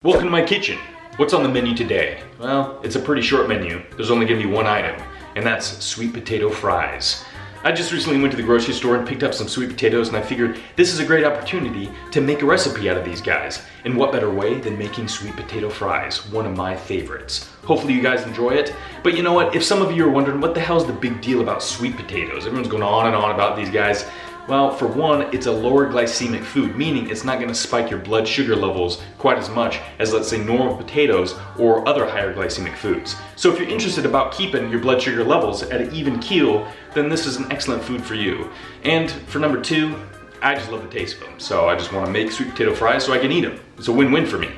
Welcome to my kitchen. What's on the menu today? Well, it's a pretty short menu. There's only gonna be one item, and that's sweet potato fries. I just recently went to the grocery store and picked up some sweet potatoes, and I figured this is a great opportunity to make a recipe out of these guys. And what better way than making sweet potato fries, one of my favorites. Hopefully you guys enjoy it. But you know what, if some of you are wondering what the hell is the big deal about sweet potatoes, everyone's going on and on about these guys. Well, for one, it's a lower glycemic food, meaning it's not gonna spike your blood sugar levels quite as much as, let's say, normal potatoes or other higher glycemic foods. So if you're interested about keeping your blood sugar levels at an even keel, then this is an excellent food for you. And for number two, I just love the taste of them. So I just wanna make sweet potato fries so I can eat them. It's a win-win for me.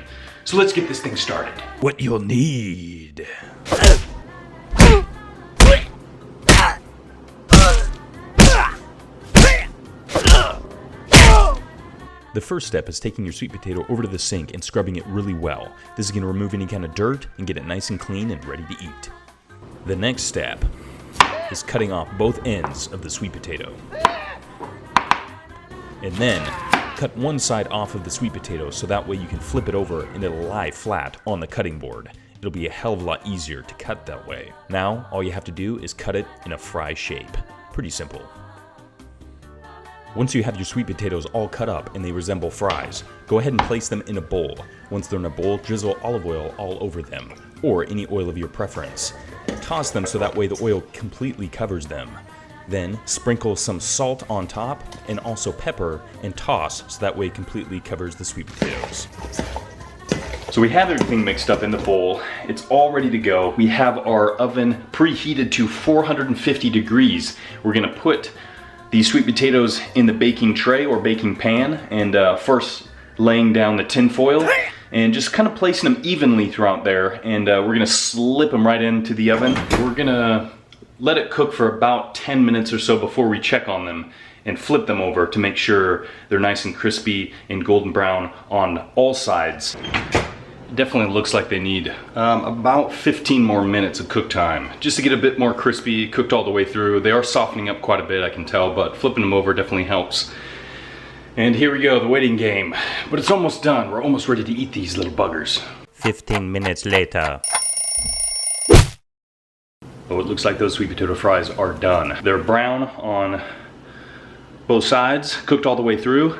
So let's get this thing started. What you'll need. The first step is taking your sweet potato over to the sink and scrubbing it really well. This is going to remove any kind of dirt and get it nice and clean and ready to eat. The next step is cutting off both ends of the sweet potato. And then cut one side off of the sweet potato so that way you can flip it over and it'll lie flat on the cutting board. It'll be a hell of a lot easier to cut that way. Now all you have to do is cut it in a fry shape. Pretty simple. Once you have your sweet potatoes all cut up and they resemble fries, go ahead and place them in a bowl. Once they're in a bowl, drizzle olive oil all over them, or any oil of your preference. Toss them so that way the oil completely covers them. Then sprinkle some salt on top and also pepper and toss so that way it completely covers the sweet potatoes. So we have everything mixed up in the bowl. It's all ready to go. We have our oven preheated to 450 degrees. We're gonna put these sweet potatoes in the baking tray or baking pan, and first laying down the tin foil and just kind of placing them evenly throughout there, and we're gonna slip them right into the oven. We're gonna let it cook for about 10 minutes or so before we check on them and flip them over to make sure they're nice and crispy and golden brown on all sides. Definitely looks like they need about 15 more minutes of cook time just to get a bit more crispy, cooked all the way through. They are softening up quite a bit, I can tell, but flipping them over definitely helps. And here we go, the waiting game. But it's almost done. We're almost ready to eat these little buggers. 15 minutes later. Oh, it looks like those sweet potato fries are done. They're brown on both sides, cooked all the way through.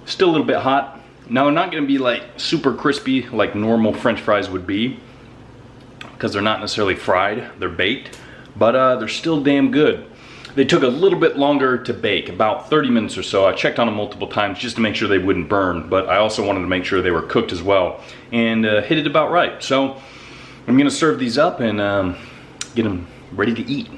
Still a little bit hot. Now they're not gonna be like super crispy like normal French fries would be, because they're not necessarily fried, they're baked, but they're still damn good. They took a little bit longer to bake, about 30 minutes or so. I checked on them multiple times just to make sure they wouldn't burn, but I also wanted to make sure they were cooked as well, and hit it about right. So I'm gonna serve these up and get them ready to eat.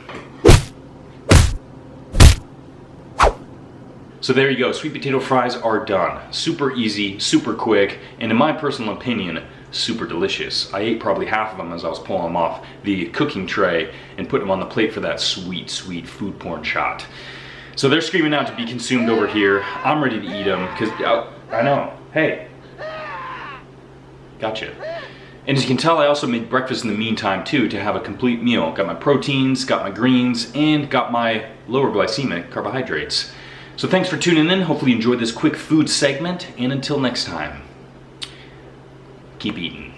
So there you go, sweet potato fries are done. Super easy, super quick, and in my personal opinion, super delicious. I ate probably half of them as I was pulling them off the cooking tray and putting them on the plate for that sweet, sweet food porn shot. So they're screaming out to be consumed over here. I'm ready to eat them, because, I know, hey. Gotcha. And as you can tell, I also made breakfast in the meantime too, to have a complete meal. Got my proteins, got my greens, and got my lower glycemic carbohydrates. So thanks for tuning in. Hopefully you enjoyed this quick food segment, and until next time, keep eating.